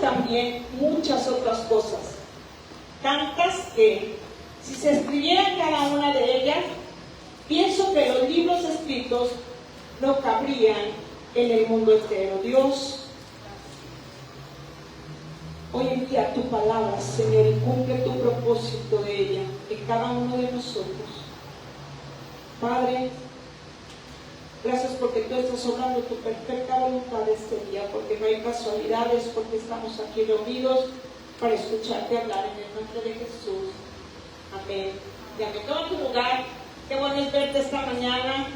también muchas otras cosas, tantas que si se escribieran cada una de ellas, pienso que los libros escritos no cabrían en el mundo entero. Dios, hoy envía tu palabra, Señor, y cumple tu propósito de ella en cada uno de nosotros. Padre, gracias porque tú estás obrando tu perfecta voluntad este día, porque no hay casualidades, porque estamos aquí reunidos para escucharte hablar en el nombre de Jesús. Amén. Y amén. Toma tu lugar. Qué bueno es verte esta mañana,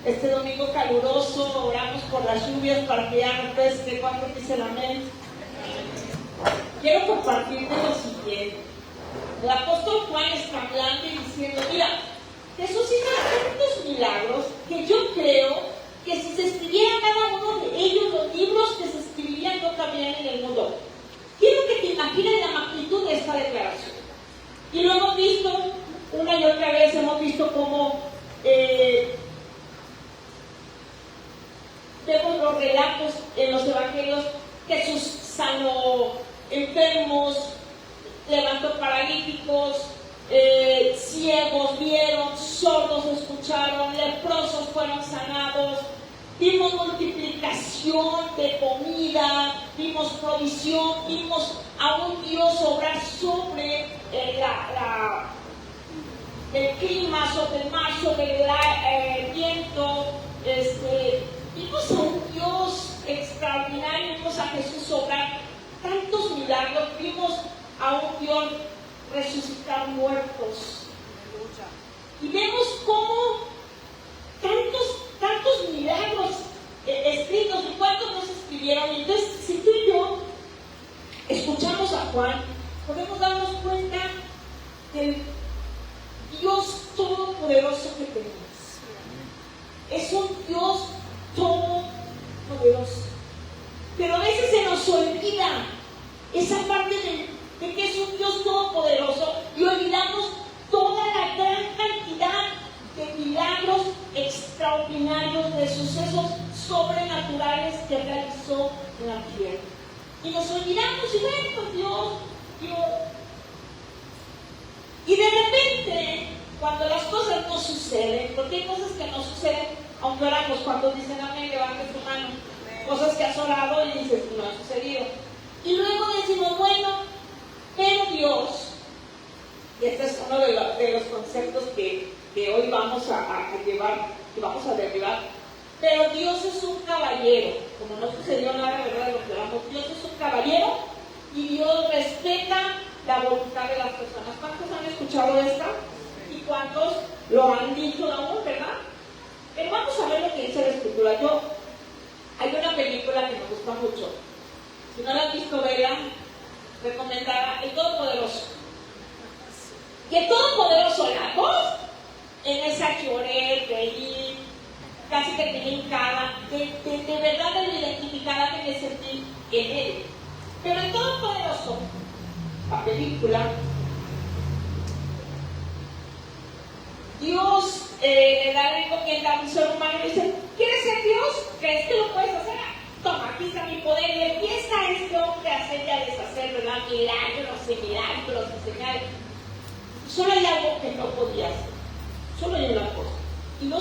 este domingo caluroso. Oramos por las lluvias para que ya no pesque. ¿Cuánto dice el amén? Quiero compartirte lo siguiente. El apóstol Juan está hablando y diciendo, mira, Jesús hizo tantos milagros que yo creo que si se escribieran cada uno de ellos, los libros que se escribirían no cabrían en el mundo. Quiero que te imagines la magnitud de esta declaración. Y lo hemos visto una y otra vez, hemos visto cómo vemos los relatos en los evangelios. Jesús sanó enfermos, levantó paralíticos, ciegos vieron, sordos escucharon, leprosos fueron sanados. Vimos multiplicación de comida, vimos provisión, vimos a un Dios obrar sobre el clima, sobre el mar, sobre el viento. Vimos a un Dios extraordinario, vimos a Jesús obrar tantos milagros, vimos a un Dios resucitar muertos. Y vemos cómo tantos milagros escritos, y cuántos no se escribieron. Entonces, si tú y yo escuchamos a Juan, podemos darnos cuenta del Dios todopoderoso que tenemos. Es un Dios todopoderoso. Pero a veces se nos olvida esa parte de que es un Dios todopoderoso y olvidamos toda la gran cantidad de milagros extraordinarios, de sucesos sobrenaturales que realizó en la tierra. Y nos olvidamos y vemos Dios. Y de repente, cuando las cosas no suceden, porque hay cosas que no suceden, aunque oramos, cuando dicen amén, levante tu mano, cosas que has orado y dices, no ha sucedido. Y luego decimos, bueno, pero Dios, y este es uno de los conceptos que hoy vamos a llevar y vamos a derribar, pero Dios es un caballero. Como no sucedió nada, ¿verdad?, de lo que oramos, Dios es un caballero y Dios respeta la voluntad de las personas. ¿Cuántos han escuchado esta? ¿Y cuántos lo han dicho aún, verdad? Pero vamos a ver lo que dice la Escritura. Hay una película que me gusta mucho. Si no la has visto, vela, recomendada, El Todopoderoso. Y el Todopoderoso, la voz, en esa lloré, reí, casi que tenía hincada, de verdad de lo identificada que me sentí en él. Pero el Todopoderoso, la película, Dios le da la encomienda a un ser humano y dice, ¿quieres ser Dios? ¿Crees que lo puedes hacer? Toma, aquí está mi poder. Y empieza a este hombre a hacer y a deshacer, ¿verdad? Milagros y señales. Solo hay algo que no podía hacer. Solo hay una cosa. Y no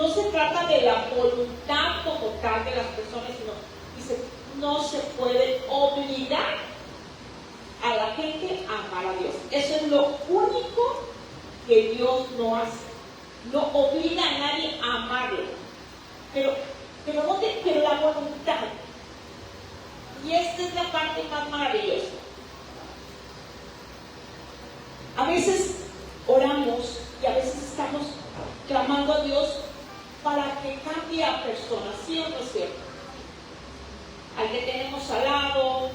se trata de la voluntad como tal de las personas, sino, dice, no se puede obligar a la gente a amar a Dios. Eso es lo único que Dios no hace. No obliga a nadie a amarlo. Pero la voluntad. Y esta es la parte más maravillosa. A veces oramos y a veces estamos clamando a Dios para que cambie a personas, ¿sí o no es cierto? Al que tenemos al lado,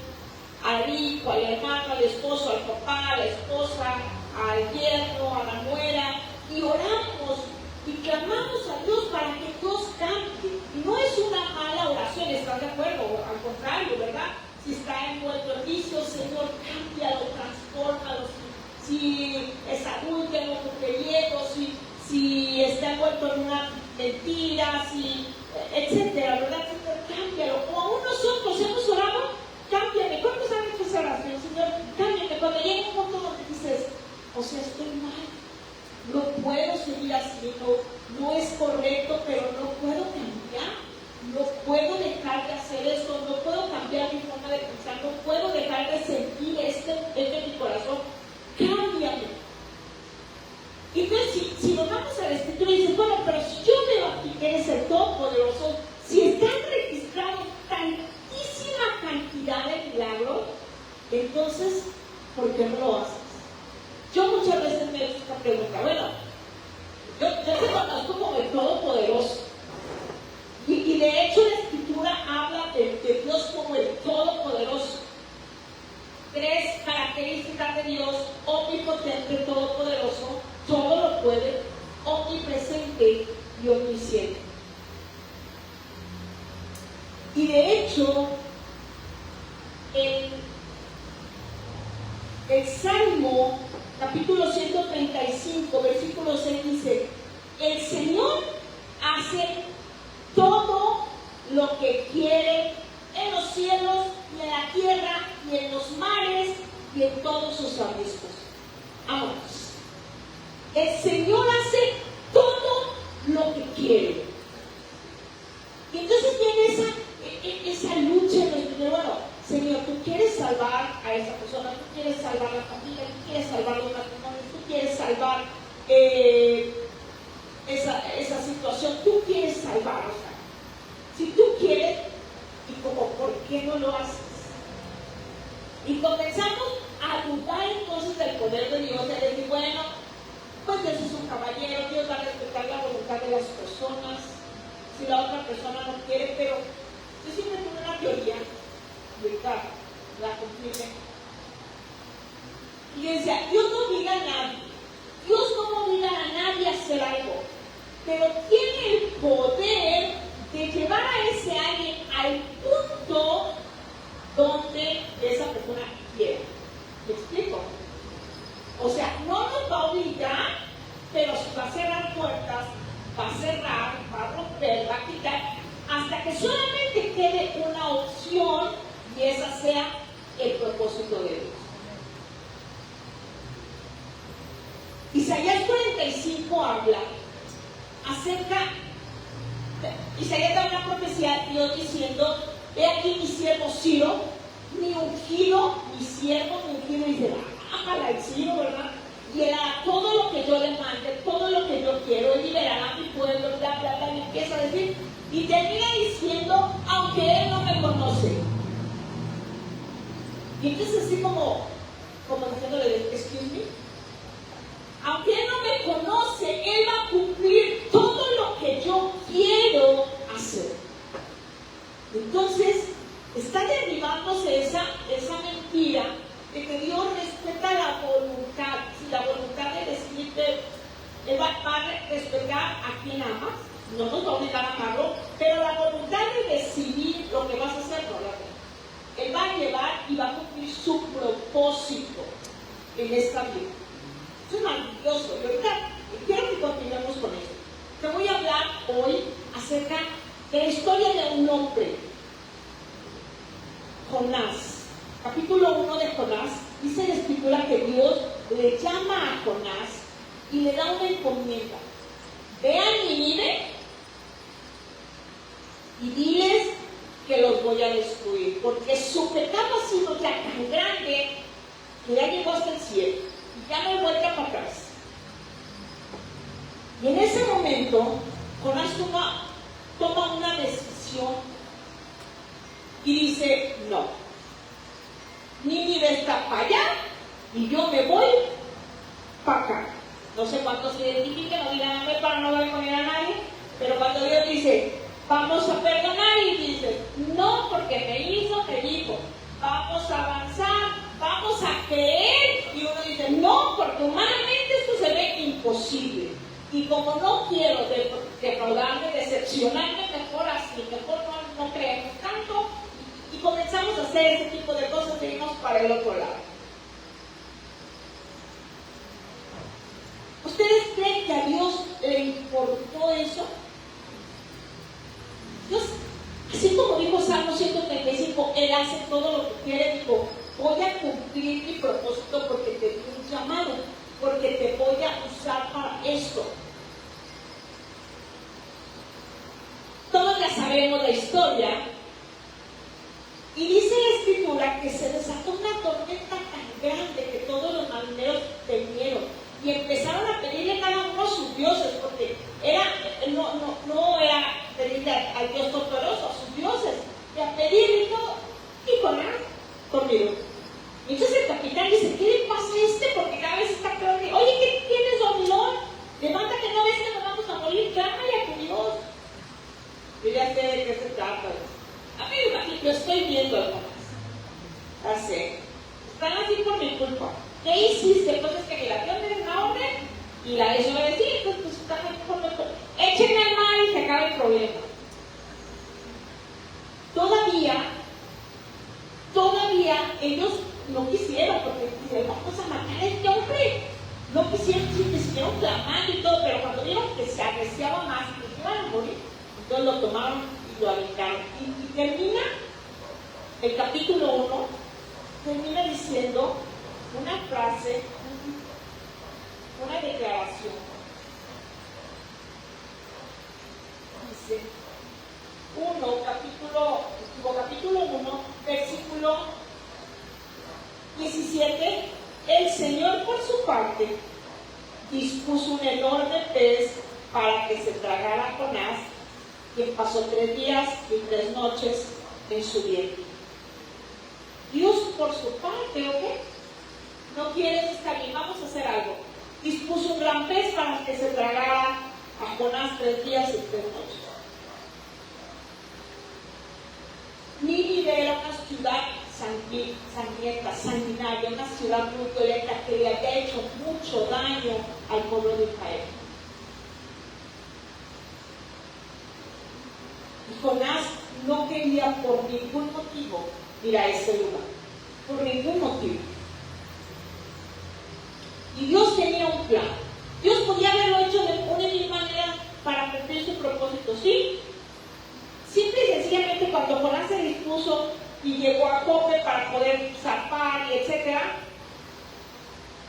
al hijo, al hermano, al esposo, al papá, a la esposa, al yerno, a la nuera, y oramos y clamamos a Dios para que Dios cambie. Y no es una mala oración, ¿estás de acuerdo? Al contrario, ¿verdad? Si está envuelto en vicio, Señor, cámbialo, transfórmalo. Si es adúltero, mujeriego, si está envuelto en una mentira, etcétera, ¿verdad? Señor, cámbialo. O aún nosotros hemos orado, cámbiame. ¿Cuántos han hecho cantidad de milagros, entonces, ¿por qué no lo haces? Yo muchas veces me he hecho esta pregunta. Bueno, yo te conozco como el Todopoderoso. Y de hecho la Escritura habla de Dios como el Todopoderoso. Tres características de Dios: omnipotente, todopoderoso, todo lo puede, omnipresente y omnisciente. Y de hecho, el Salmo, capítulo 135, versículo 6 dice: el Señor hace todo lo que quiere en los cielos y en la tierra y en los mares y en todos sus abismos. Vámonos. El Señor hace todo lo que quiere. Y entonces viene esa lucha en el primero. Bueno, Señor, tú quieres salvar a esa persona, tú quieres salvar la familia, tú quieres salvar los matrimonios, tú quieres salvar esa situación, tú quieres salvar. O sea, si tú quieres, y como, ¿por qué no lo haces? Y comenzamos a dudar entonces del poder de Dios, de decir, bueno, pues Dios es un caballero, Dios va a respetar la voluntad de las personas, si la otra persona no quiere. Pero yo siempre tengo una teoría, y ahorita la confirmé, y decía: Dios no obliga a nadie, Dios no obliga a nadie a hacer algo, pero tiene el poder de llevar a ese alguien al punto donde esa persona quiere. ¿Me explico? O sea, no nos va a obligar, pero va a cerrar puertas, va a cerrar, va a romper, va a quitar, hasta que solamente quede una opción, y esa sea el propósito de Dios. Isaías 45 habla acerca, Isaías da una profecía a Dios diciendo: he aquí mi siervo Ciro, mi ungido, mi siervo, mi ungido. Y dice: ájala el Ciro, ¿verdad? Y él hará todo lo que yo le mande, todo lo que yo quiero, él liberará a mi pueblo, bla, bla, bla. Y empieza a decir, y termina diciendo: aunque él no me conoce. Y entonces así como diciéndole: excuse me, aunque él no me conoce, él va a cumplir todo lo que yo quiero hacer. Entonces está derribándose esa mentira de que Dios respeta la voluntad. Si la voluntad de decirte, él va a respetar a quien amas, no nos va a obligar a amarlo, pero la voluntad de decidir lo que vas a hacer, no la. Él va a llevar y va a cumplir su propósito en esta vida. Eso es maravilloso. Y ahorita quiero que continuemos con eso. Te voy a hablar hoy acerca de la historia de un hombre, Jonás. Capítulo 1 de Jonás, dice la Escritura que Dios le llama a Jonás y le da una encomienda: ve a Nínive y diles que los voy a destruir, porque su pecado ha sido ya tan grande que ya llegó hasta el cielo y ya no hay vuelta para atrás. Y en ese momento Jonás toma una decisión y dice: no, Nínive está para allá y yo me voy para acá. No sé cuántos se identifiquen, no digan a mí para no vergonzar a nadie, pero cuando Dios dice: vamos a perdonar, y dice: no, porque me dijo, vamos a avanzar, vamos a creer, y uno dice: no, porque humanamente esto se ve imposible, y como no quiero defraudarme, decepcionarme, mejor así, mejor no creemos tanto, y comenzamos a hacer ese tipo de cosas y irnos para el otro lado. ¿Ustedes creen que a Dios le importó eso? Dios, así como dijo Salmo 135, Él hace todo lo que quiere, dijo: voy a cumplir mi propósito porque te di un llamado, porque te voy a usar para esto. Todos ya sabemos la historia, y dice la Escritura que se desató una tormenta tan grande que todos los marineros temieron y empezaron a pedirle cada uno a sus dioses, porque no era pedirle al Dios Todopoderoso, a sus dioses, y a pedirle todo. Y Jonás dormido. Y entonces el capitán dice, ¿qué le pasa a este? Porque cada vez está peor. Oye, ¿qué tienes, dormilón? Levanta, que no ves que nos vamos a morir, clámale a tu Dios. Yo ya sé de qué se trata. A mí yo estoy viendo algo más. Así. Están así por mi culpa. ¿Qué hiciste? Pues es que mi avión me dio una orden y la desobedecí, entonces pues están aquí por mi culpa. Échenme al mar y se acaba el problema. Todavía ellos no quisieron, porque dijeron, vamos a matar a este hombre. No quisieron, sí, quisieron clamar y todo, pero cuando vieron que se arreciaba más y que iban a morir, entonces lo tomaron y lo aventaron. Y termina el capítulo 1, termina diciendo una frase, una declaración. Dice, capítulo 1, versículo 17, el Señor por su parte dispuso un enorme pez para que se tragara a Jonás, quien pasó 3 días y 3 noches en su vientre. Dios por su parte, ¿ok? No quieres estar bien, vamos a hacer algo. Dispuso un gran pez para que se tragara a Jonás 3 días y 3 noches. Nínive era una ciudad sangrienta, sanguinaria, una ciudad muy violenta que le había hecho mucho daño al pueblo de Israel. Y Jonás no quería por ningún motivo ir a ese lugar, por ningún motivo. Y Dios tenía un plan. Dios podía haberlo hecho de una y mil maneras para cumplir su propósito, ¿sí? Simple y sencillamente cuando Jonás se dispuso y llegó a Jope para poder zarpar y etcétera,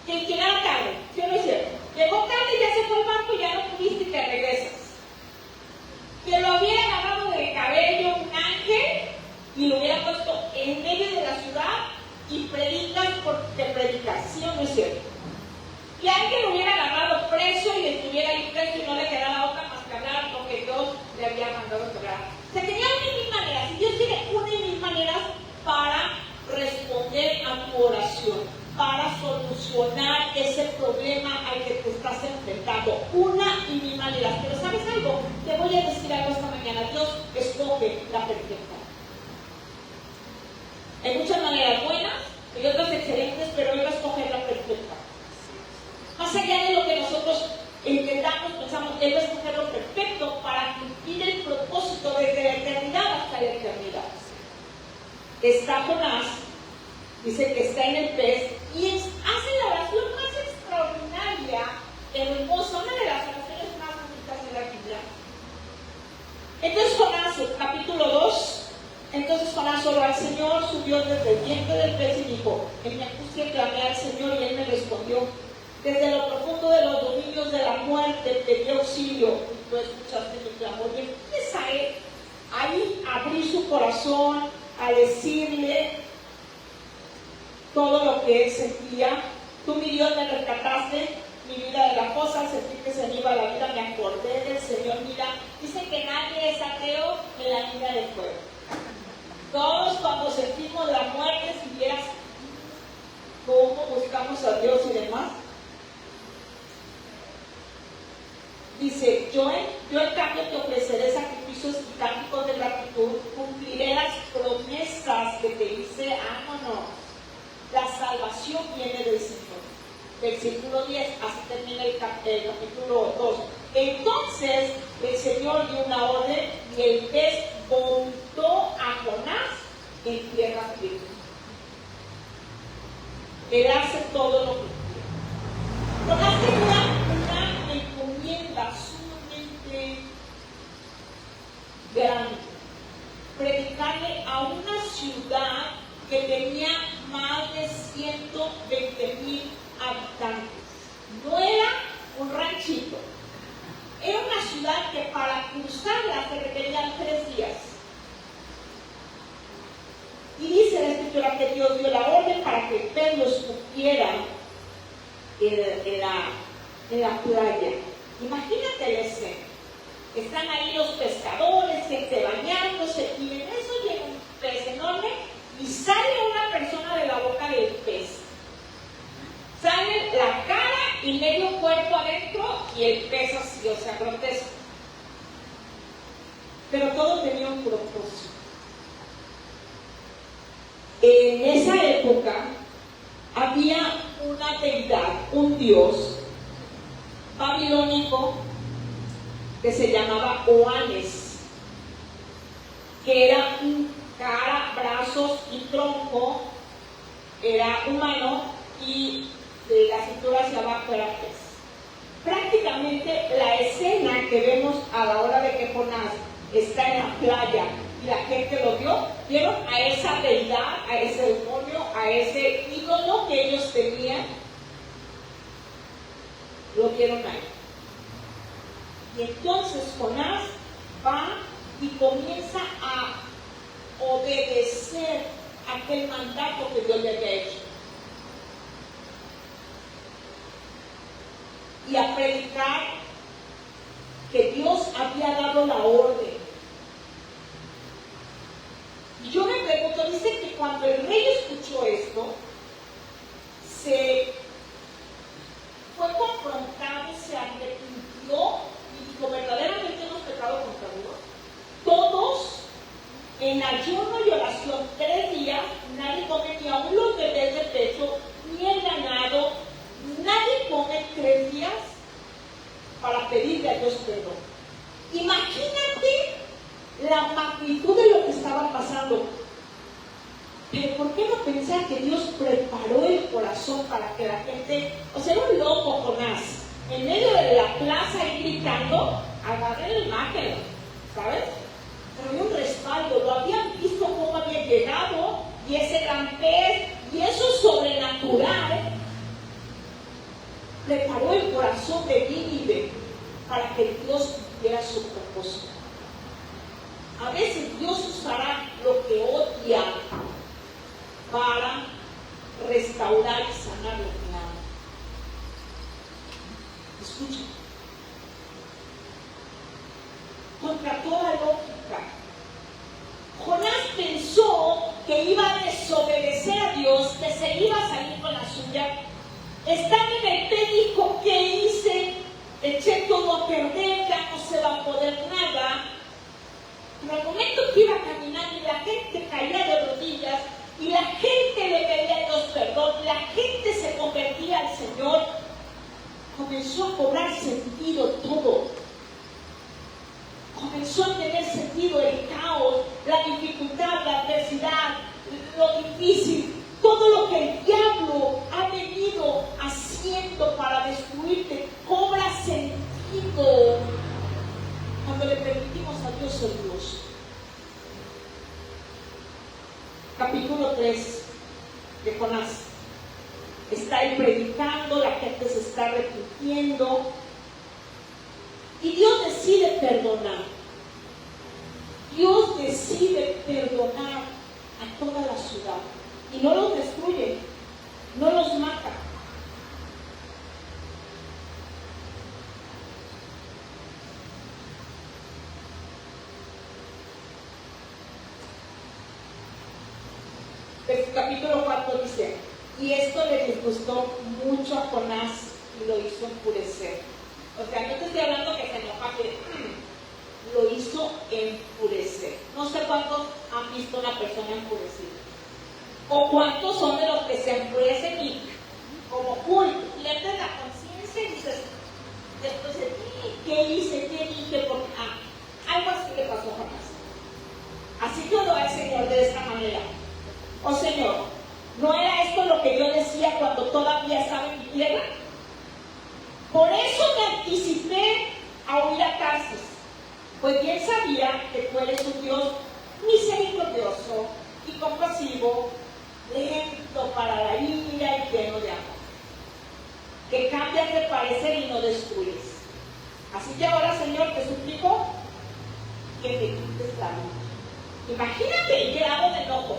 que llegara tarde, ¿sí o no es cierto? Llegó tarde, ya se fue el barco y ya no pudiste y te regresas. Que lo hubiera agarrado del cabello un ángel y lo hubiera puesto en medio de la ciudad y predicas porque predicas, ¿sí o no es cierto? Que alguien lo hubiera agarrado preso y estuviera ahí preso y no le quedara otra más que hablar lo que Dios le había mandado que hablar. Se tenía una y mil maneras, y Dios tiene una y mil maneras para responder a tu oración, para solucionar ese problema al que te estás enfrentando. Una y mil maneras. Pero ¿sabes algo? Te voy a decir algo esta mañana. Dios escoge la perfecta. Hay muchas maneras buenas y otras excelentes, pero Él va a escoger la perfecta. Más allá de lo que nosotros intentamos, pensamos, Él va a escoger lo perfecto para cumplir el propósito desde la eternidad hasta la eternidad. Está Jonás, dice que está en el pez y hace la oración más extraordinaria, hermosa, una de las oraciones más bonitas de la Biblia. Entonces Jonás, capítulo 2, entonces Jonás oró al Señor, subió desde el vientre del pez y dijo, en mi angustia clamé al Señor y Él me respondió. Desde lo profundo de los dominios de la muerte pedí auxilio y tú escuchaste mi clamor. Y empieza ahí a abrir su corazón, a decirle todo lo que él sentía. Tú, mi Dios, me rescataste mi vida de la fosa, sentí que se me iba la vida, me acordé del Señor. Mira, dice que nadie es ateo en la línea de fuego. Todos cuando sentimos la muerte, si vieras cómo buscamos a Dios y demás, dice, yo en cambio te ofreceré sacrificios y cánticos de gratitud, cumpliré las promesas que te hice, vámonos. La salvación viene del Señor. Versículo 10, así termina el capítulo 2. Entonces el Señor dio una orden y el pez vomitó a Jonás en tierra firme. Él hace todo lo que quiere. Jonás tenía una encomienda sumamente grande, predicarle a una ciudad que tenía más de 120,000 habitantes. No era un ranchito, era una ciudad que para cruzarla se requerían 3 días. Y dice la Escritura que Dios dio la orden para que el pez lo escupiera en la playa. Imagínate la escena. Están ahí los pescadores, gente bañándose, y en eso llega un pez enorme y sale una persona el medio cuerpo adentro y el pez así, o sea, grotesco. Pero todo tenía un propósito. En esa época había una deidad, un dios babilónico que se llamaba Oanes, que era cara, brazos y tronco, era humano, y de la cintura hacia abajo era pez. Prácticamente la escena que vemos a la hora de que Jonás está en la playa y la gente lo vieron a esa deidad, a ese demonio, a ese ídolo que ellos tenían, lo vieron ahí. Y entonces Jonás va y comienza a obedecer aquel mandato que Dios le había hecho. Y a predicar que Dios había dado la orden. Y yo me pregunto, dice que cuando el rey escuchó esto, se fue confrontado, se arrepintió y dijo, verdaderamente hemos pecado contra Dios. Todos en ayuno y oración 3 días, nadie come ni aún los bebés de pecho, ni el ganado, nadie come 3 días para pedirle a Dios perdón. Imagínate la magnitud de lo que estaba pasando. Pero ¿por qué no pensar que Dios preparó el corazón para que la gente, o sea, era un loco Jonás, en medio de la plaza y gritando, agarren el imagen, ¿sabes? Pero había un respaldo, lo habían visto cómo había llegado, y ese gran pez, y eso sobrenatural, preparó el corazón de Nínive para que Dios cumpliera su propósito. A veces Dios usará lo que odia para restaurar y sanar lo que ama. Escucha. Contra toda lógica, Jonás pensó que iba a desobedecer a Dios, que se iba a salir con la suya. Estando en el pez, dijo, ¿qué hice? Eché todo a perder, ya no se va a poder nada. Pero al momento que iba caminando y la gente caía de rodillas y la gente le pedía a Dios perdón, la gente se convertía al Señor, comenzó a cobrar sentido todo. Comenzó a tener sentido el caos, la dificultad, la adversidad, lo difícil, todo lo que el diablo ha venido haciendo para destruirte, cobra sentido cuando le permitimos a Dios ser Dios. Capítulo 3 de Jonás. Está ahí predicando, la gente se está arrepintiendo y Dios decide perdonar. Dios decide perdonar a toda la ciudad y no los destruye, no los mata. El capítulo 4 dice, y esto le disgustó mucho a Jonás y lo hizo enfurecer. O sea, no te estoy hablando que se enoja, que lo hizo enfurecer. No sé cuántos han visto una persona enfurecida. O cuántos son de los que se enfurecen y como pierden la conciencia y dices, después de ti, ¿qué hice? ¿Qué dije? Porque, algo así le pasó a Jonás. Así que oró al Señor de esta manera. Oh Señor, ¿no era esto lo que yo decía cuando todavía estaba en mi tierra? Por eso me anticipé a huir a Tarsis, pues bien sabía que tú eres un Dios misericordioso y compasivo, lento para la ira y lleno de amor, que cambias de parecer y no destruyes. Así que ahora, Señor, te suplico que me quites la vida. Imagínate el grado de enojo.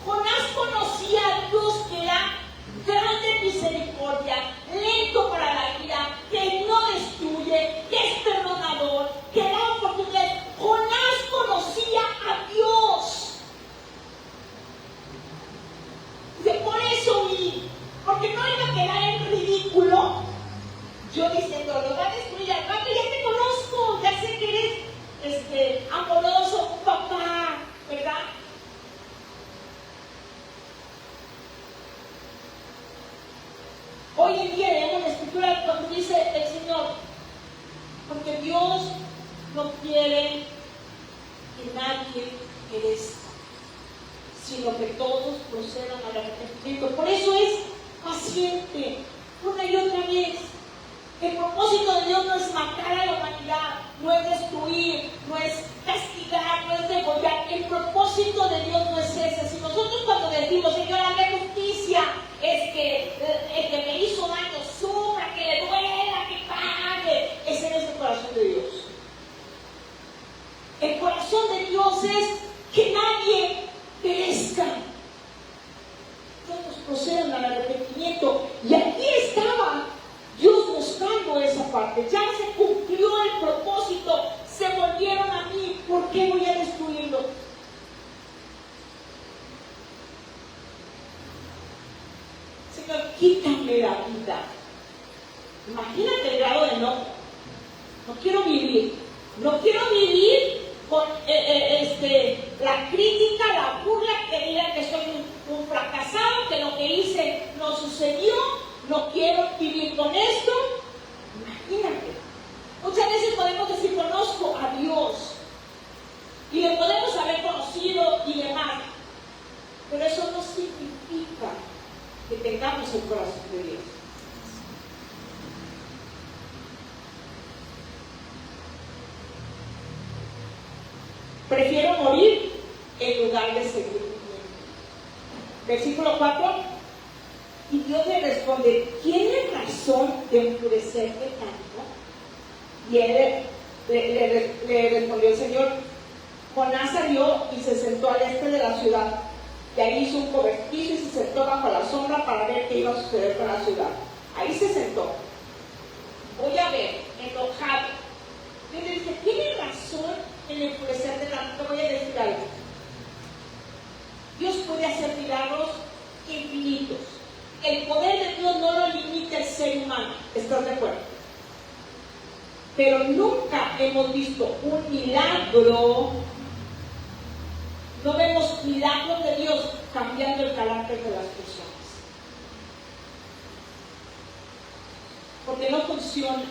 Jonás conocía a Dios que era grande misericordia, lento para la ira, que no destruye, que es perdonador, que da oportunidad. Jonás conocía a Dios. Por eso huí, porque no iba a quedar en ridículo Hoy en día leemos la escritura cuando dice el Señor, porque Dios no quiere que nadie perezca, sino que todos procedan al arrepentimiento. Por eso es paciente una y otra vez. El propósito de Dios no es matar a la humanidad, no es destruir, no es castigar, no es degollar. El propósito de Dios no es ese. Si nosotros cuando decimos, Señor, hazme justicia, es que el que me hizo daño sufra, que le duela, que pague, ese no es el corazón de Dios. El corazón de Dios es que nadie perezca, todos procedan al arrepentimiento. Y aquí estaba Dios mostrando esa parte. Ya se cumplió el propósito, se volvieron a mí. ¿Por qué voy a destruirlo? Señor, quítame la vida. Imagínate el grado de enojo. No quiero vivir. No quiero vivir con la crítica, la burla, que digan que soy un fracasado, que lo que hice no sucedió. No quiero vivir con esto. Imagínate. Muchas veces podemos decir, conozco a Dios. Y le podemos haber conocido y demás. Pero eso no significa que tengamos el corazón de Dios. Prefiero morir en lugar de seguir viviendo. Versículo 4. Y Dios le responde, ¿tienes razón de enfurecerte tanto? Y él le respondió el Señor, Jonás salió y se sentó al este de la ciudad. Y ahí hizo un cobertizo y se sentó bajo la sombra para ver qué iba a suceder con la ciudad. Ahí se sentó. Voy a ver, enojado. Dios le dice, ¿tienes razón en enfurecerte tanto? Te voy a decir algo. Dios puede hacer milagros infinitos. El poder de Dios no lo limita el ser humano, ¿estás de acuerdo? Pero nunca hemos visto un milagro, no vemos milagros de Dios cambiando el carácter de las personas. Porque no funciona.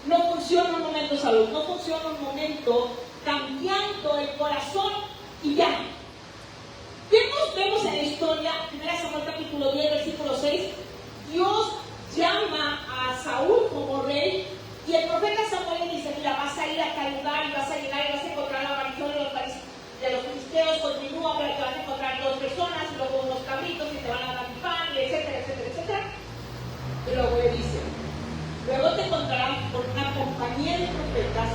No funciona un momento de salud, no funciona un momento cambiando el corazón y ya. Vemos en la historia, 1 Samuel capítulo 10, versículo 6, Dios llama a Saúl como rey y el profeta Samuel le dice, mira, vas a ir a tal lugar y vas a llegar y vas a encontrar la guarnición de los filisteos, continúa, pero te vas a encontrar 2 personas, y luego unos cabritos y te van a dar un pan, etcétera, etcétera, etcétera. Y luego le dice, luego te encontrarán con una compañía de profetas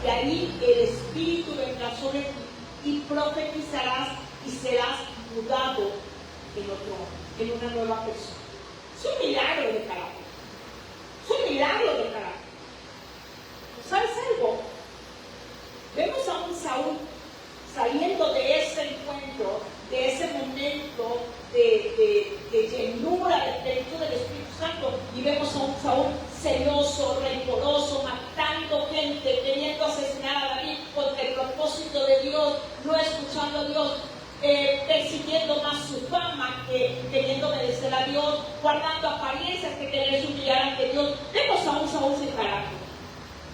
y ahí el Espíritu vendrá sobre ti y profetizarás y serás mudado en una nueva persona. Es un milagro de carácter. Es un milagro de carácter. ¿Sabes algo? Vemos a un Saúl saliendo de ese encuentro, de ese momento de llenura, de plenitud del Espíritu Santo, y vemos a un Saúl celoso, rencoroso, matando gente, queriendo asesinar a David contra el propósito de Dios, no escuchando a Dios, persiguiendo más su fama que queriendo obedecer a Dios, guardando apariencias que querer humillar ante Dios. Vemos a un Saúl sin carácter.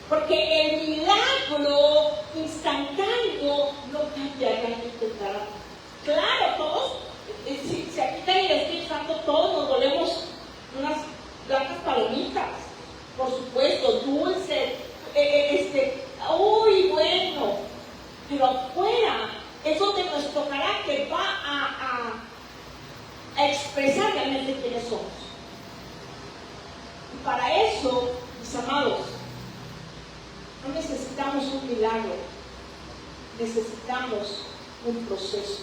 Porque el milagro instantáneo no cambia realmente el carácter. Claro, todos, si aquí cae el Espíritu Santo, todos nos volvemos unas blancas palomitas, por supuesto, dulces, uy, bueno, pero afuera es donde nuestro carácter va a expresar realmente quiénes somos. Y para eso, mis amados, no necesitamos un milagro, necesitamos un proceso.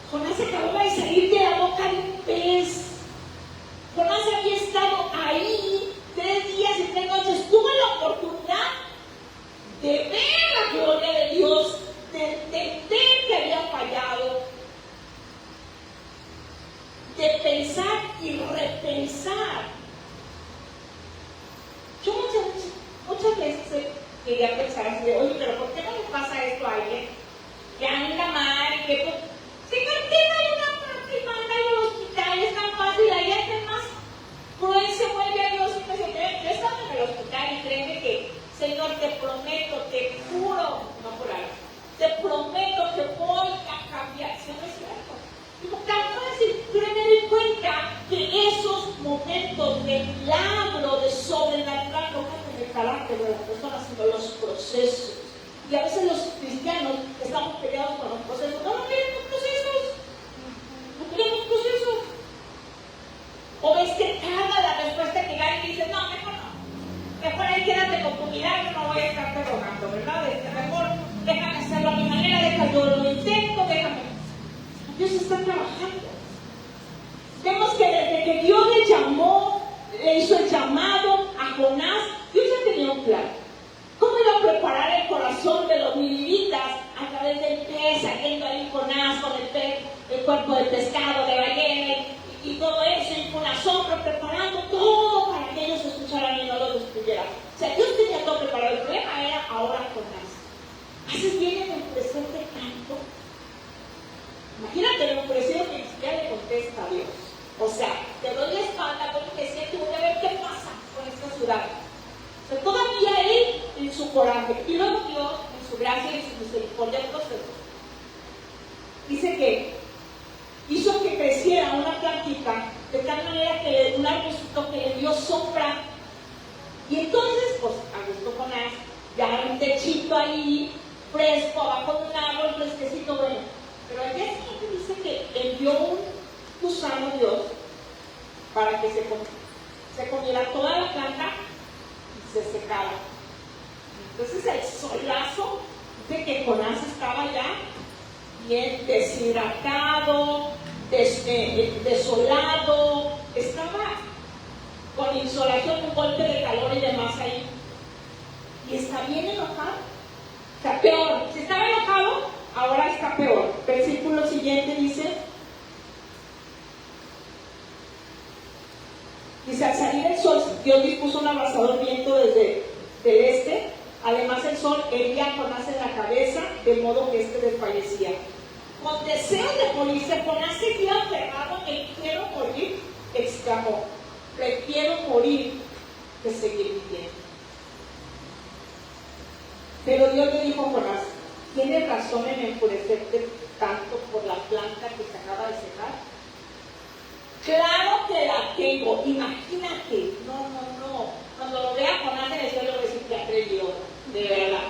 Jonás acababa de salir de la boca de un pez. Jonás había estado ahí 3 días y 3 noches. Tuvo la oportunidad de ver la gloria de Dios, de entender que había fallado, de pensar y repensar. Yo muchas veces quería pensar, oye, pero ¿por qué no le pasa esto a alguien que anda mal, que Señor, ¿qué no hay una parte peleados con los procesos. No queremos procesos. No queremos procesos. O ves que tarda la respuesta que da y dices, no, mejor no. Mejor ahí quédate con tu milagro, no voy a estarte rogando, ¿verdad? Mejor déjame hacerlo a mi manera, déjame yo lo intento, déjame. Dios está trabajando. Vemos que desde que Dios le llamó, le hizo el llamado a Jonás, Dios ya tenía un plan. ¿Cómo iba a preparar el corazón de los ninivitas a través del pez, saliendo ahí Jonás con el cuerpo de pescado, de ballena y todo eso, y con asombro, preparando todo para que ellos escucharan y no lo destruyeran? O sea, Dios tenía todo preparado. El problema era ahora Jonás. ¿Haces bien en enfurecerte tanto? Imagínate lo enfurecido que ni siquiera le contesta a Dios. O sea, te doy la espalda, voy a decir que voy a ver qué pasa con esta ciudad. O sea, todavía él en su coraje. Y luego Dios, en su gracia y su misericordia, procesó. Dice que hizo que creciera una plantita de tal manera que un arbustito que le dio sombra. Y entonces, pues, a gusto Jonás, ya un techito ahí, fresco, abajo de un árbol, fresquecito, bueno. Pero al día siguiente dice que envió un gusano Dios para que se comiera toda la planta y se secara. Entonces el solazo de que Jonás estaba ya bien deshidratado, desolado, estaba con insolación, un golpe de calor y demás ahí. Y está bien enojado. Está peor. Si estaba enojado, ahora está peor. Versículo siguiente dice, al salir el sol, Dios dispuso un abrasador viento desde el este. Además el sol hería a Jonás en la cabeza, de modo que éste desfallecía. Con deseo de morirse, Jonás seguía aferrado en quiero morir, exclamó, prefiero morir que seguir viviendo. Pero Dios le dijo a Jonás, ¿tienes razón en enfurecerte tanto por la planta que se acaba de secar? Claro que la tengo, imagínate, no. Cuando lo vea Jonás en el suelo, voy a decir que atrevió, de verdad.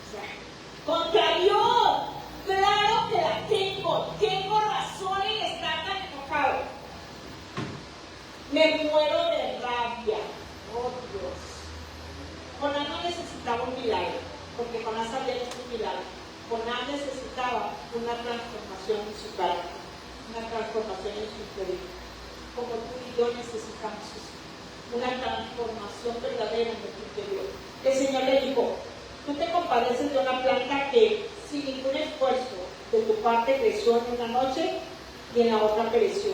O sea, contra Dios, claro que la tengo razón en estar tan enojado. Me muero de rabia, oh Dios. Jonás no necesitaba un milagro, porque Jonás había hecho un milagro. Jonás necesitaba una transformación en su carácter, una transformación en su interior, como tú y yo necesitamos eso, una transformación verdadera en nuestro interior. El Señor le dijo, tú te compadeces de una planta que sin ningún esfuerzo de tu parte creció en una noche y en la otra pereció.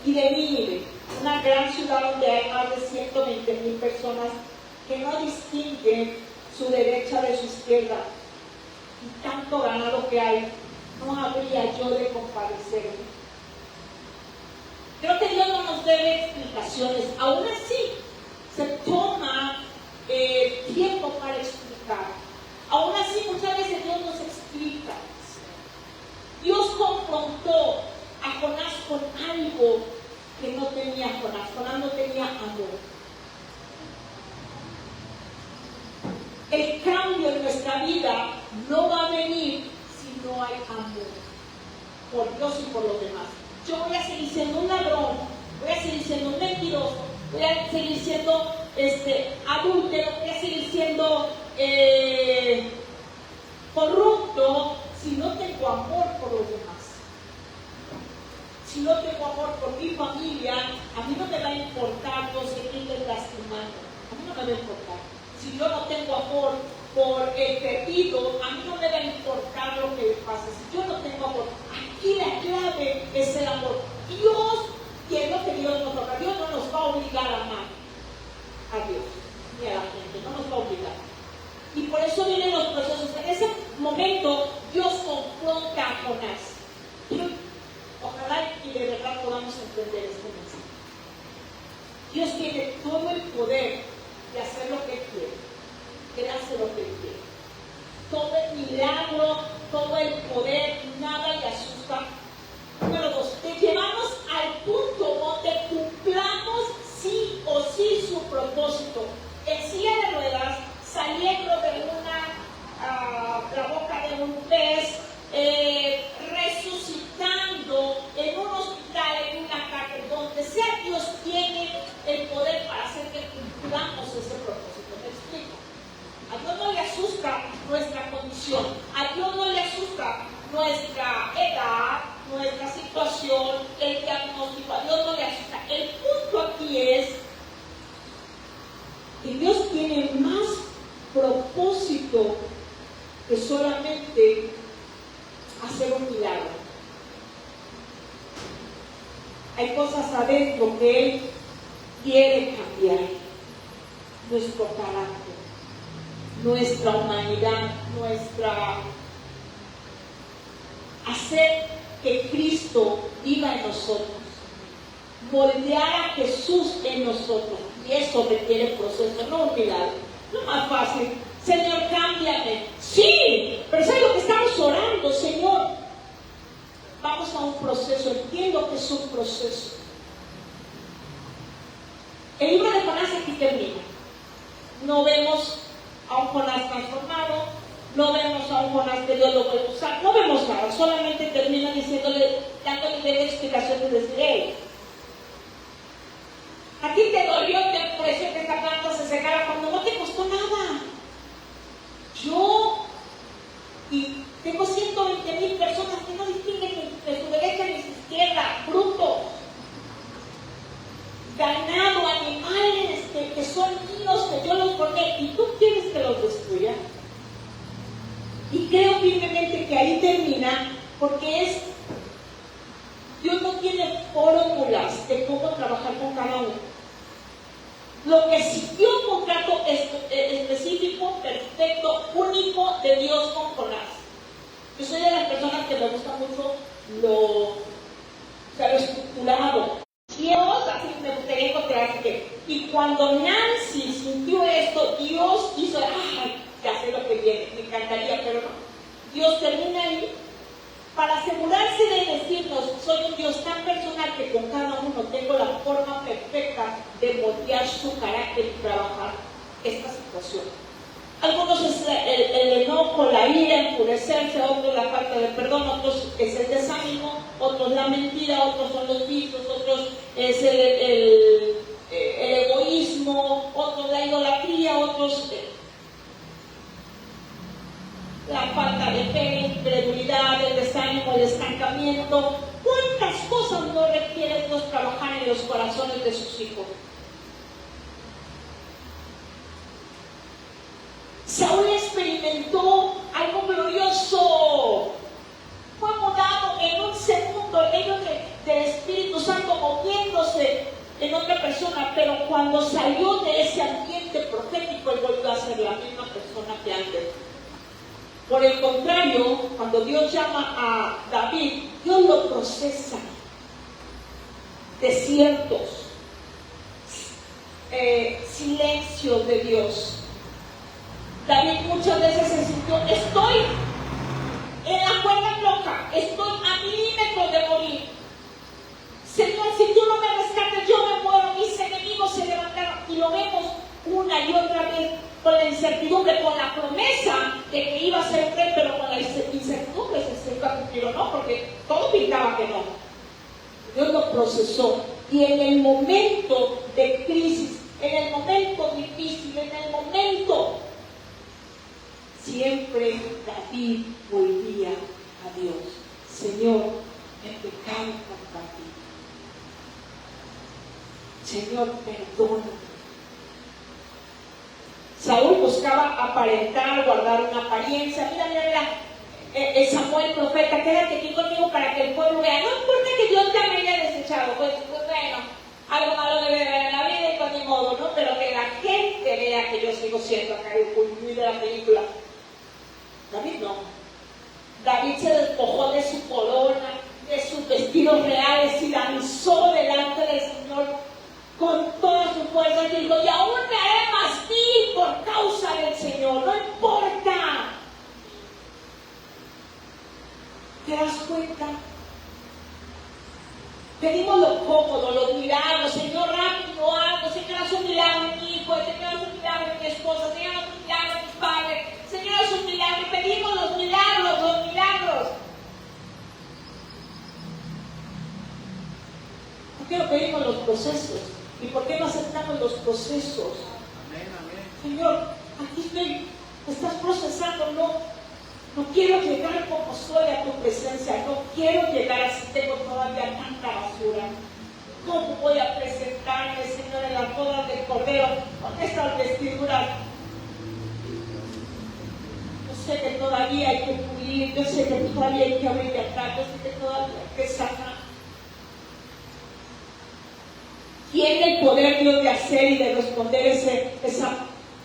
Y de Nínive, una gran ciudad donde hay más de 120,000 personas que no distinguen su derecha de su izquierda, y tanto ganado que hay, no habría yo de compadecerme. Creo que Dios no nos debe explicaciones. Aún así, se toma tiempo para explicar. Aún así, muchas veces Dios nos explica. Dios confrontó a Jonás con algo que no tenía Jonás. Jonás no tenía amor. El cambio en nuestra vida no va a venir si no hay amor por Dios y por los demás. Yo voy a seguir siendo un ladrón, voy a seguir siendo un mentiroso, voy a seguir siendo adúltero, voy a seguir siendo corrupto si no tengo amor por los demás. Si no tengo amor por mi familia, a mí no me va a importar no seguirles lastimando. A mí no me va a importar. Si yo no tengo amor por el perdido, a mí no me va a importar lo que le pase. Si yo no tengo amor, aquí la clave es el amor. Dios, y es lo que Dios nos toca. Dios no nos va a obligar a amar a Dios ni a la gente, no nos va a obligar. Y por eso vienen los procesos. En ese momento, Dios confronta a Jonás. Ojalá y de verdad podamos entender este mensaje. Dios tiene todo el poder de hacer lo que Él quiere. Él hace lo que Él quiere. Todo el milagro, todo el poder, nada le asusta. Número 2, te lleva nuestra edad, nuestra situación, el diagnóstico, a Dios no le asusta. El punto aquí es que Dios tiene más propósito que solamente hacer un milagro. Hay cosas adentro que Él quiere cambiar. Nuestro carácter, nuestra humanidad, hacer que Cristo viva en nosotros, moldear a Jesús en nosotros. Y eso requiere proceso, no un milagro. No es más fácil. Señor, cámbiame. Sí, pero ¿sabes lo que estamos orando, Señor? Vamos a un proceso. Entiendo que es un proceso. El libro de Jonás aquí termina. No vemos a un Jonás transformado, no vemos a un Jonás que Dios lo puede usar, no vemos nada, solamente termina dándole de explicaciones de decir, a ti te dolió, te pareció que esta planta se secara cuando no te costó nada. Yo tengo 120,000 personas que no distinguen entre su derecha ni su izquierda, brutos, ganado, animales que son míos, que yo los formé, y tú quieres que los destruya. Y creo firmemente que ahí termina, porque Dios no tiene fórmulas de cómo trabajar con cada uno. Lo que sí dio un contrato específico, perfecto, único de Dios con Jonás. Yo soy de las personas que me gusta mucho lo estructurado. Dios, así me gustaría encontrar que. Y cuando Nancy sintió esto, Dios hizo, ya sé lo que viene, me encantaría, pero no. Dios termina ahí para asegurarse de decirnos, soy un Dios tan personal que con cada uno tengo la forma perfecta de moldear su carácter y trabajar esta situación. Algunos es el enojo, la ira, enfurecerse, otros la falta de perdón, otros es el desánimo, otros la mentira, otros son los vicios, otros es el egoísmo, otros la idolatría, otros la falta de fe, la incredulidad, el desánimo, el estancamiento. ¿Cuántas cosas no requiere Dios trabajar en los corazones de sus hijos? Saúl experimentó algo glorioso. Fue mudado en un segundo en medio del Espíritu Santo moviéndose en otra persona, pero cuando salió de ese ambiente profético, él volvió a ser la misma persona que antes. Por el contrario, cuando Dios llama a David, Dios lo procesa. Desiertos, silencios de Dios. David muchas veces se sintió, estoy en la cuerda floja, estoy a milímetros de morir. Señor, si tú no me rescatas, yo me muero. Mis enemigos se levantaron, y lo vemos una y otra vez con la incertidumbre, con la promesa de que iba a ser rey, pero con la incertidumbre se iba a cumplir o no, porque todo pintaba que no. Dios lo procesó, y en el momento de crisis, en el momento difícil, en el momento, siempre David volvía a Dios. Señor, he pecado contra ti. Señor, perdóname. Saúl buscaba aparentar, guardar una apariencia. Mira, Samuel, profeta, quédate aquí conmigo para que el pueblo vea. No importa que Dios te haya desechado, pues bueno, algo malo debe haber en la vida y pues ni modo, ¿no? Pero que la gente vea que yo sigo siendo acá el culmín de la película. David no. David se despojó de su corona, de sus vestidos reales y lanzó delante del Señor con todas sus fuerzas y dijo, y aún me haré más vil por causa del Señor, no importa. ¿Te das cuenta? Pedimos lo cómodo, los milagros, Señor, rápido algo, Señor, haz un milagro en mi hijo, Señor, haz un milagro en mi esposa, Señor, haz un milagro en mis padres, Señor, haz un milagro, y pedimos los milagros, los milagros. ¿Por qué no pedimos los procesos? ¿Y por qué no aceptamos los procesos? Amén, amén. Señor, aquí estoy, me estás procesando, no quiero llegar como soy a tu presencia. voy a presentarme, Señor, en las bodas del Cordero con estas vestiduras. Yo sé que todavía hay que pulir, yo sé que todavía hay que abrir acá, yo sé que todavía hay que sanar. ¿Tiene el poder Dios de hacer y de responder esa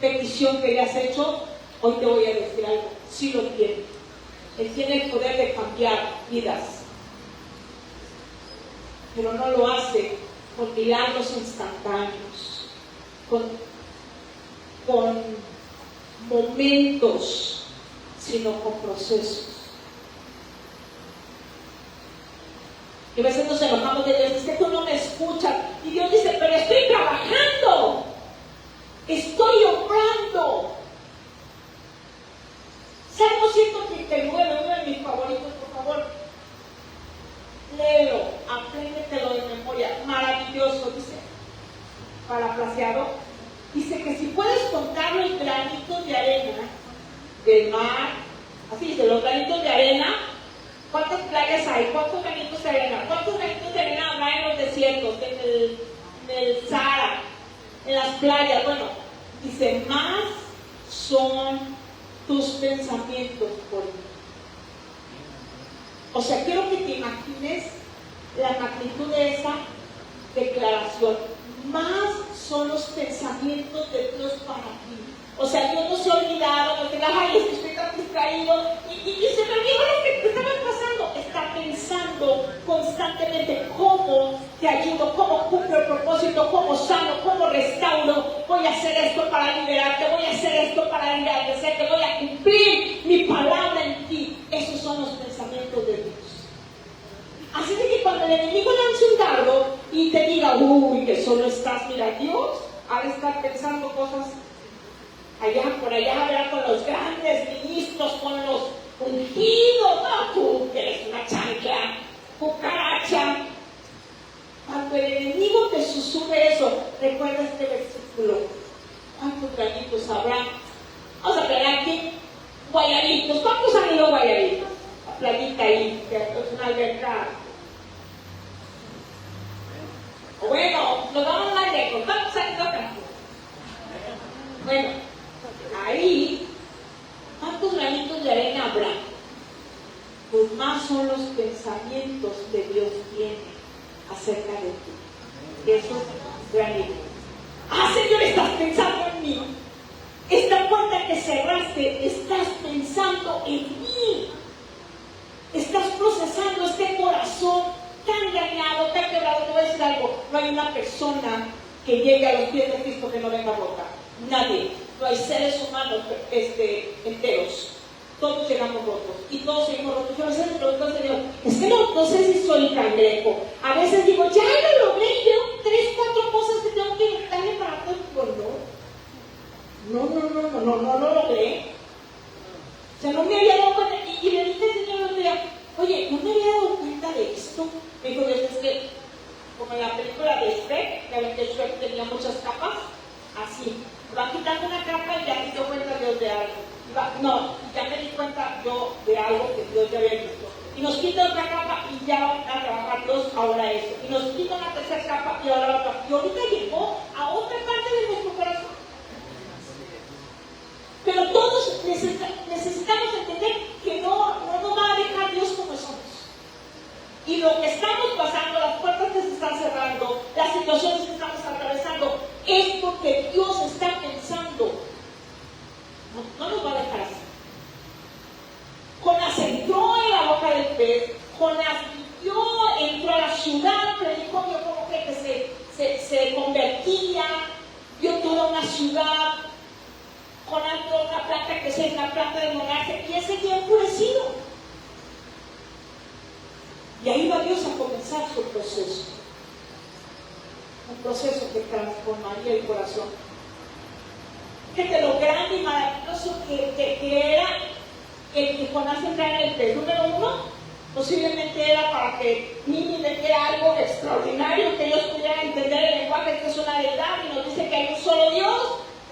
petición que le has hecho? Hoy te voy a decir algo, sí lo tiene. Él tiene el poder de cambiar vidas, pero no lo hace con milagros instantáneos, con momentos, sino con procesos. Y a veces nos enojamos de Dios, es que tú no me escuchas. Y Dios dice, pero estoy trabajando, estoy obrando. Salmo 139, uno de mis favoritos, por favor, léelo, apréndetelo de memoria, maravilloso, dice, parafraseado, dice que si puedes contar los granitos de arena del mar, así dice, los granitos de arena, ¿cuántas playas hay? ¿Cuántos granitos de arena? ¿Cuántos granitos de arena habrá en los desiertos, en el Sahara, en las playas? Bueno, dice, más son tus pensamientos por mí. O sea, quiero que te imagines la magnitud de esa declaración. Más son los pensamientos de Dios para ti. O sea, Dios no se ha olvidado, no te digas, ay, es que estoy tan distraído. Y se me olvidó lo que estaba pasando. Está pensando constantemente cómo te ayudo, cómo cumplo el propósito, cómo sano, cómo restauro. Voy a hacer esto para liberarte, voy a hacer esto para engrandecer, voy a cumplir mi palabra en ti. Esos son los pensamientos de Dios. Así de que cuando el enemigo lance un dardo y te diga, uy, que solo estás, mira, Dios ha de estar pensando cosas allá, por allá, ¿verdad? Con los grandes ministros, con los ungidos, no, tú que eres una chancla, cucaracha. Cuando el enemigo te susurre eso, recuerda este versículo. ¿Cuántos granitos habrá? Vamos a ver aquí, Guayaritos. ¿Cuántos han ido a Guayaritos? La playita ahí, que es una alberca. Bueno, nos vamos más lejos. ¿Cuántos han ido acá? Bueno, ahí, ¿cuántos granitos de arena habrá? Pues más son los pensamientos que Dios tiene acerca de ti. Esos granitos. Ah, Señor, estás pensando en mí. Esta puerta que cerraste, estás pensando en mí. Estás procesando este corazón tan dañado, tan quebrado. Te voy a decir algo, no hay una persona que llegue a los pies de Cristo que no venga rota. Nadie. No hay seres humanos enteros. Todos llegamos rotos y todos seguimos rotos. Yo a veces me pregunto al Señor, es que no sé si soy cangrejo. A veces digo, ya lo logré y veo 3, 4 cosas que tengo que darle para atrás. No lo logré. O sea, no me había dado cuenta. Y le dije al Señor otro día, oye, no me había dado cuenta de esto. Me dijo, Dios, es que, como en la película de Shrek, ya ven que Shrek tenía muchas capas, así. Va quitando una capa y ya me dio cuenta Dios de algo. Ya me di cuenta yo de algo que Dios ya había visto. Y nos quita otra capa y ya van a trabajar Dios ahora eso. Y nos quita una tercera capa y ahora otra. Y ahorita llegó a otra parte de nuestro corazón. Pero todos necesitamos entender que no nos va a dejar Dios como somos. Y lo que estamos pasando, las puertas que se están cerrando, las situaciones que estamos atravesando, es porque Dios está pensando. No nos va a dejar así. Jonás entró en la boca del pez, Jonás vivió, entró a la ciudad, predicó, vio como que se convertía, vio toda una ciudad. Jonás vio una planta que es la planta de monarca y ese día enfurecido. Y ahí va Dios a comenzar su proceso. Un proceso que transformaría el corazón. Fíjate lo grande y maravilloso que era el que Jonás entrara en el pez. Número 1, posiblemente era para que Nínive era algo extraordinario, que ellos pudieran entender el lenguaje, que es una deidad, y nos dice que hay un solo Dios.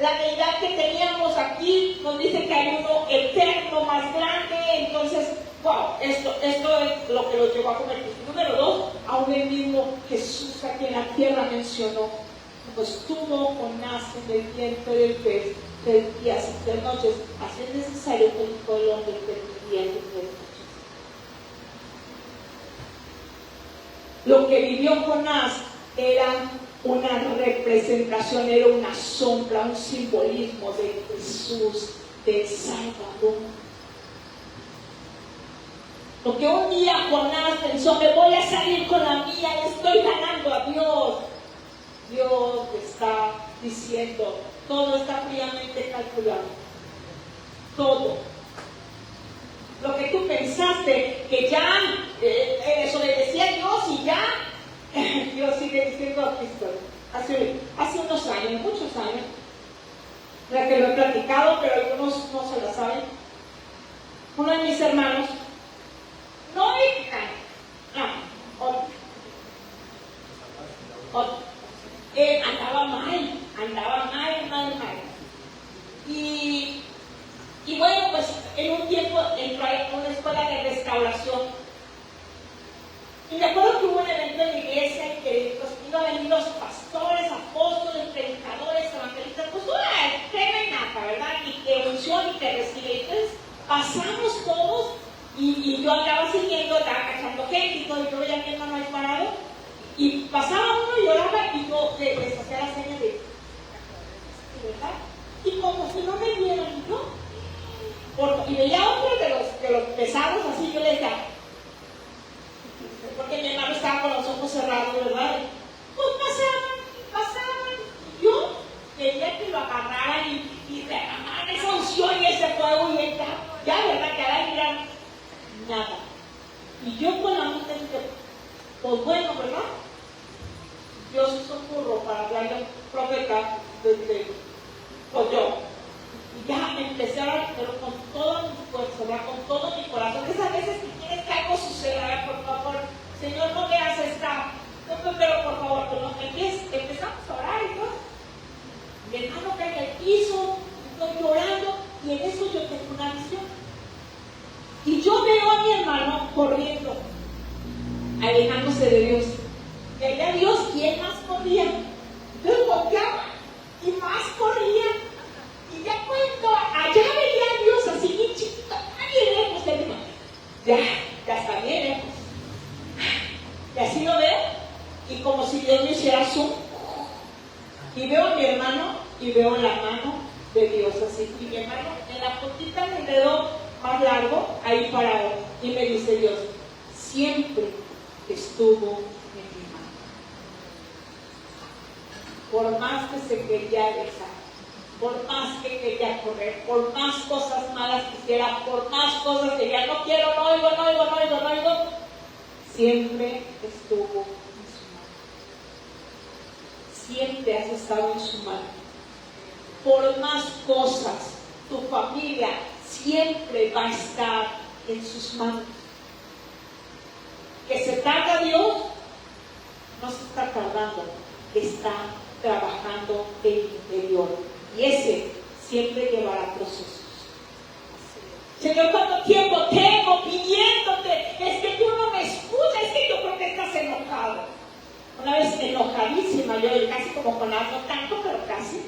La deidad que teníamos aquí nos dice que hay uno eterno, más grande. Entonces wow, esto es lo que lo llevó a convertirse. Número 2, aún el mismo Jesús aquí en la tierra mencionó, pues estuvo Jonás en el vientre del pez 3 días y 3 noches, así es necesario que el Hijo del Hombre esté 3 días y 3 noches. Lo que vivió Jonás era una representación, era una sombra, un simbolismo de Jesús, del Salvador. Lo que un día Jonás pensó, me voy a salir con la mía, le estoy ganando a Dios. Dios está diciendo, todo está fríamente calculado. Todo. Lo que tú pensaste, que ya desobedecía a Dios y ya, Dios sigue diciendo, aquí estoy. Hace unos años, muchos años, la que lo he platicado, pero algunos no se la saben. Uno de mis hermanos, no mexicano, otro. Andaba mal. Y bueno, pues en un tiempo entró a una escuela de restauración. Y me acuerdo que hubo un evento en la iglesia y que pues, iban a venir los pastores, apóstoles, predicadores, evangelistas, pues una crema y nata, ¿verdad? Y que unción y que recibe. Entonces pasamos todos y yo andaba siguiendo, estaba cachando gente y todo, y yo veía a mi hermano ahí parado. Y pasaba uno y lloraba y yo les hacía la seña de ¿verdad? Y como si no me vieran yo. Y veía otro de los pesados así, yo le decía, porque mi hermano estaba con los ojos cerrados, ¿verdad? Pues pasaban, y yo quería que lo agarraran y derramaran esa unción y ese fuego y él ya, ¿verdad? Que ahora miran nada. Y yo con la mente dije, pues bueno, ¿verdad? Dios hizo un burro para hablarle a un profeta desde pues yo. Y ya empecé a orar, pero con toda mi fuerza, con todo mi corazón. Esas veces que quieres que algo suceda, por favor, Señor, no me hagas esta. Pero por favor, empezamos a orar y todo. Mi hermano cae en el piso, estoy llorando, y en eso yo tengo una visión. Y yo veo a mi hermano corriendo, alejándose de Dios. Veía a Dios, ¿quién más corría? Entonces volteaba y más corría. Y ya cuando allá veía a Dios así bien chiquito, bien lejos, le digo, ya está bien lejos. Y así lo veo, y como si Dios me hiciera zoom. Y veo a mi hermano y veo la mano de Dios así. Y mi hermano en la puntita del dedo más largo, ahí parado. Y me dice Dios, siempre estuvo en mi mano. Por más que se quería alejar, por más que quería correr, por más cosas malas que hiciera, por más cosas que ya no quiero, no oigo, siempre estuvo en su mano. Siempre has estado en su mano. Por más cosas, tu familia siempre va a estar en sus manos. Que se tarda Dios, no se está tardando, está trabajando en el interior. Y ese siempre llevará procesos. Señor, ¿cuánto tiempo tengo pidiéndote? Es que tú no me escuchas, es que yo creo que estás enojado. Una vez enojadísima, yo casi como con algo tanto, pero casi.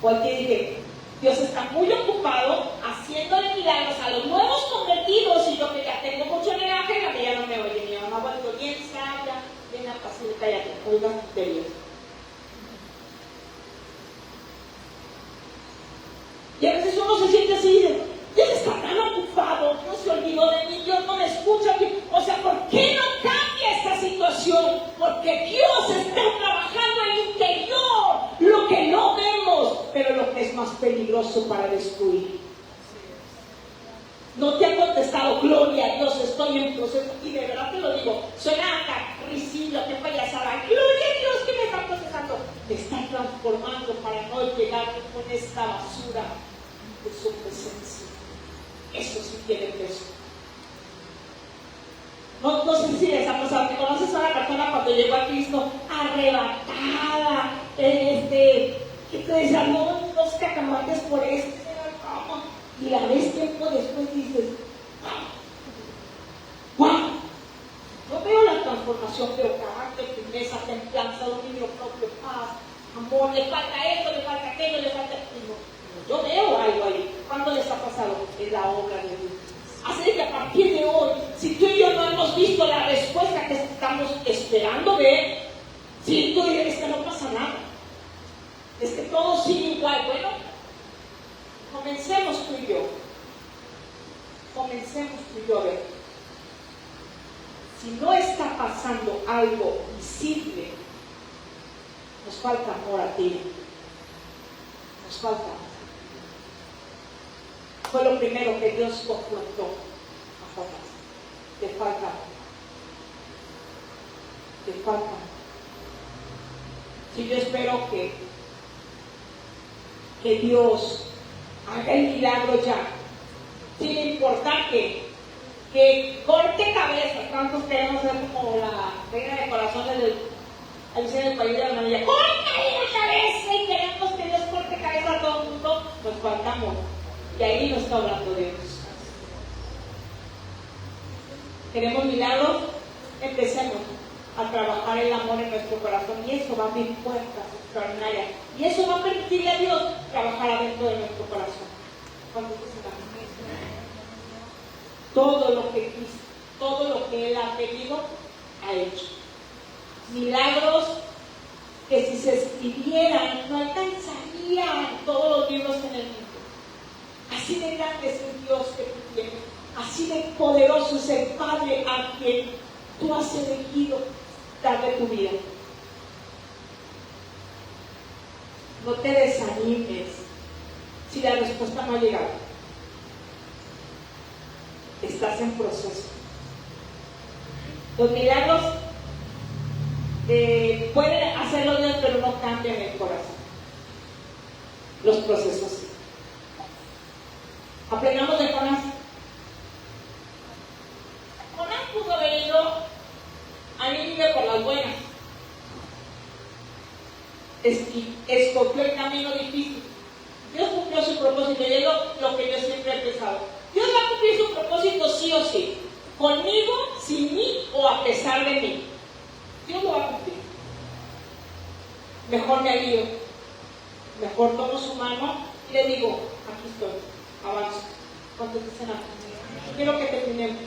Porque dije, Dios está muy ocupado haciéndole milagros a los nuevos convertidos y yo que ya tengo mucho linaje, a mí ya no me oye. Mi mamá vuelto bien sabia, bien apacible, cállate, oiga de Dios. Y a veces uno se siente así y dice, Dios está tan ocupado, Dios se olvidó de mí, Dios no me escucha. O sea, ¿por qué no cambia esta situación? Porque Dios está trabajando en el interior, lo que no vemos, pero lo que es más peligroso para destruir. No te ha contestado, gloria a Dios, estoy en proceso. Y de verdad te lo digo, suena hasta risilo, qué payasada. Gloria a Dios que me está procesando. Me está transformando para no llegar con esta basura de su presencia. Eso sí tiene peso. No sé si les ha pasado, que conoces a una persona cuando llegó a Cristo arrebatada, que te decía, no te acabates por esto, y la ves tiempo después dices, transformación, pero carácter, firmeza, templanza, dominio propio, paz, amor, le falta esto, le falta aquello, le falta aquello. Yo veo algo ahí. ¿Cuándo les ha pasado? Es la obra de Dios. Así que a partir de hoy, si tú y yo no hemos visto la respuesta que estamos esperando ver, si tú dices que no pasa nada, es que todo sigue igual, bueno, comencemos tú y yo. Comencemos tú y yo a ver. Si no está pasando algo visible, nos falta amor a ti. Nos falta amor. Fue lo primero que Dios confrontó a Jonás. Te falta amor. Te falta amor. Si yo espero que Dios haga el milagro ya, sin importar que corte cabezas. ¿Cuántos queremos ser como la reina de corazones del país de la maravilla? ¡Corta la cabeza! Y queremos que Dios corte cabeza a todo el mundo. Nos falta amor. Y ahí nos está hablando Dios. ¿Queremos milagros? Empecemos a trabajar el amor en nuestro corazón. Y eso va a abrir puertas extraordinarias. Y eso va a permitirle a Dios trabajar adentro de nuestro corazón. ¿Cuántos dicen amén? Todo lo que Cristo, todo lo que Él ha pedido, ha hecho. Milagros que si se escribieran no alcanzarían todos los libros en el mundo. Así de grande es el Dios que tú tienes, así de poderoso es el Padre a quien tú has elegido darle tu vida. No te desanimes si la respuesta no ha llegado. Estás en proceso. Los milagros pueden hacerlo Dios, pero no cambian el corazón. Los procesos sí. Aprendamos de Jonás. Jonás pudo haber ido a Nínive por las buenas. Escogió el camino difícil. Dios cumplió su propósito, y es lo que yo siempre he pensado. Dios va a cumplir su propósito sí o sí, conmigo, sin mí o a pesar de mí. Dios lo va a cumplir. Mejor me alío, mejor tomo su mano y le digo, aquí estoy, avanzo. ¿Cuántos dicen amén? Quiero que terminemos.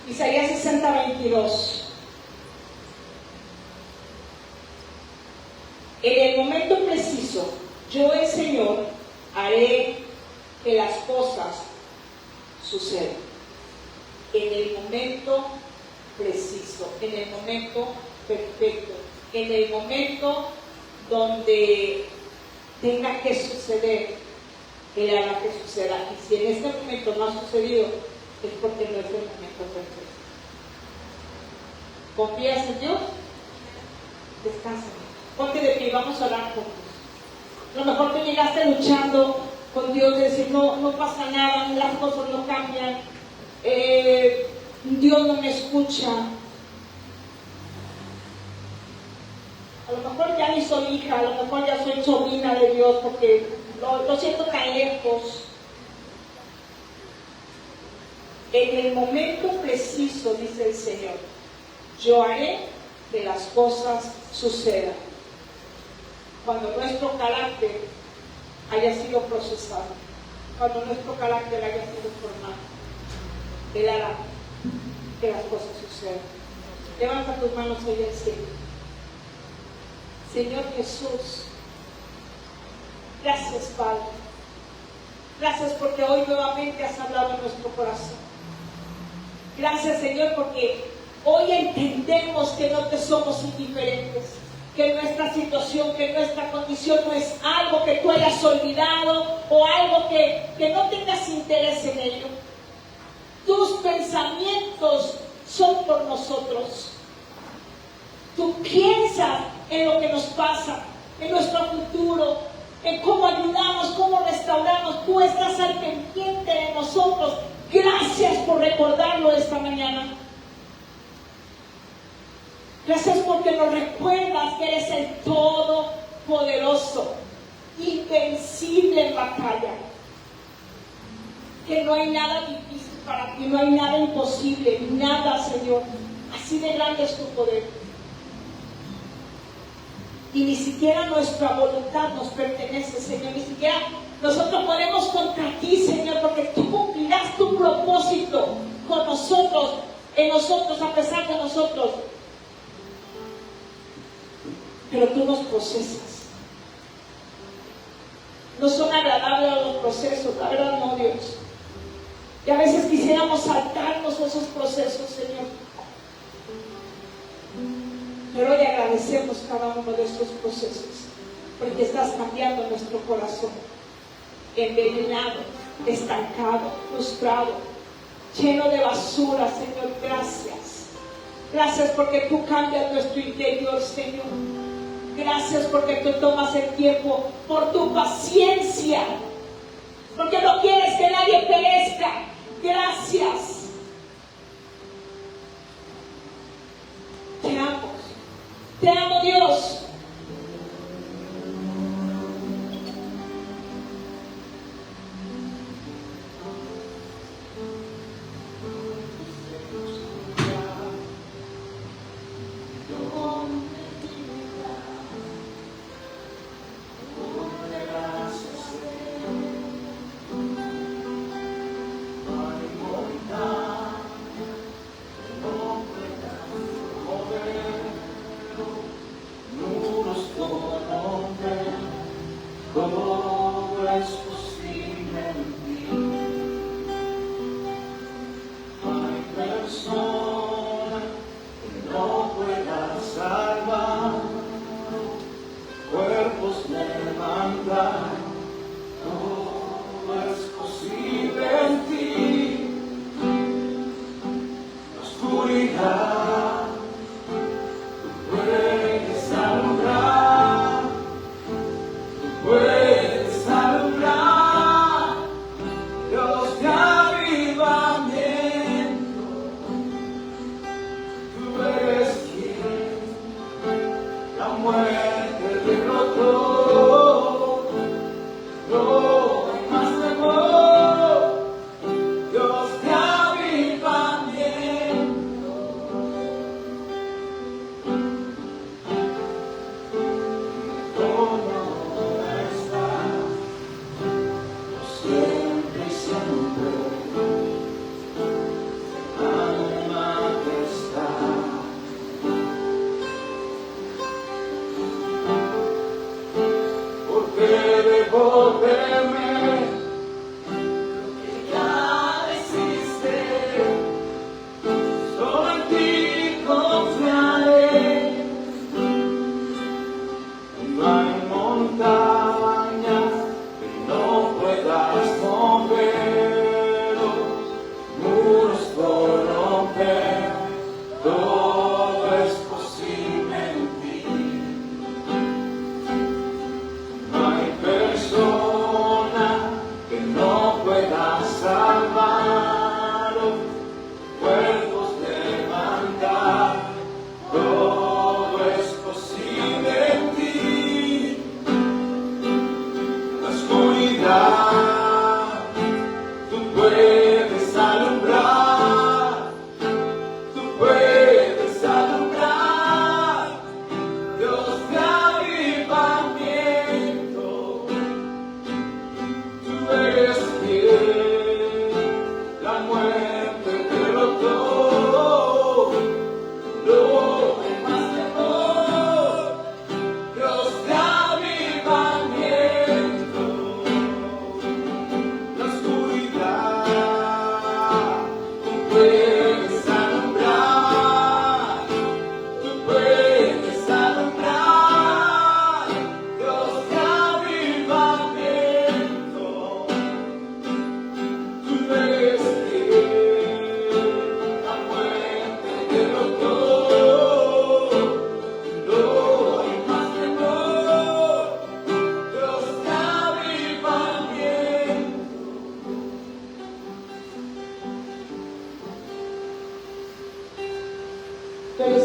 Isaías 60:22. En el momento preciso, yo el Señor haré que las cosas sucedan. En el momento preciso, en el momento perfecto, en el momento donde tenga que suceder, Él hará que suceda. Y si en este momento no ha sucedido, es porque no es el momento perfecto. ¿Confías en Dios? Descansa. Ponte de pie, vamos a orar juntos. A lo mejor tú llegaste luchando con Dios, de decir, no pasa nada, las cosas no cambian, Dios no me escucha. A lo mejor ya ni soy hija, a lo mejor ya soy sobrina de Dios, porque lo siento tan lejos. En el momento preciso, dice el Señor, yo haré que las cosas sucedan. Cuando nuestro carácter haya sido procesado, cuando nuestro carácter haya sido formado, Él hará que las cosas sucedan. Levanta tus manos hoy al cielo. Señor Jesús, gracias Padre. Gracias porque hoy nuevamente has hablado en nuestro corazón. Gracias Señor porque hoy entendemos que no te somos indiferentes, que nuestra situación, que nuestra condición no es algo que tú hayas olvidado o algo que no tengas interés en ello. Tus pensamientos son por nosotros. Tú piensas en lo que nos pasa, en nuestro futuro, en cómo ayudamos, cómo restauramos. Tú estás al pendiente de nosotros. Gracias por recordarlo esta mañana. Gracias porque nos recuerdas que eres el Todopoderoso, invencible en batalla. que no hay nada difícil para ti, no hay nada imposible, nada, Señor. Así de grande es tu poder. Y ni siquiera nuestra voluntad nos pertenece, Señor, ni siquiera nosotros ponemos contra ti, Señor, porque tú cumplirás tu propósito con nosotros, en nosotros, a pesar de nosotros. Pero tú nos procesas. No son agradables los procesos, la verdad no, Dios. Y a veces quisiéramos saltarnos esos procesos, Señor. Pero hoy agradecemos cada uno de estos procesos, porque estás cambiando nuestro corazón, envenenado, estancado, frustrado, lleno de basura, Señor. Gracias. Gracias porque tú cambias nuestro interior, Señor. Gracias porque tú tomas el tiempo por tu paciencia, porque no quieres que nadie perezca. Gracias. Te amo. Te amo, Dios.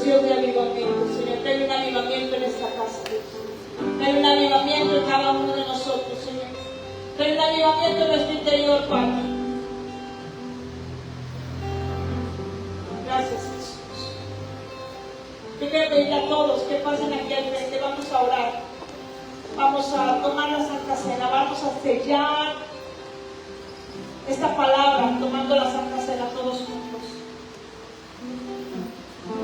Dios de avivamiento, Señor. Trae un avivamiento en esta casa, Dios. Trae un avivamiento en cada uno de nosotros, Señor. Trae un avivamiento en nuestro interior, Padre. todos que pasen aquí al frente, vamos a orar. Vamos a tomar la Santa Cena, vamos a sellar esta palabra tomando la Santa Cena todos juntos.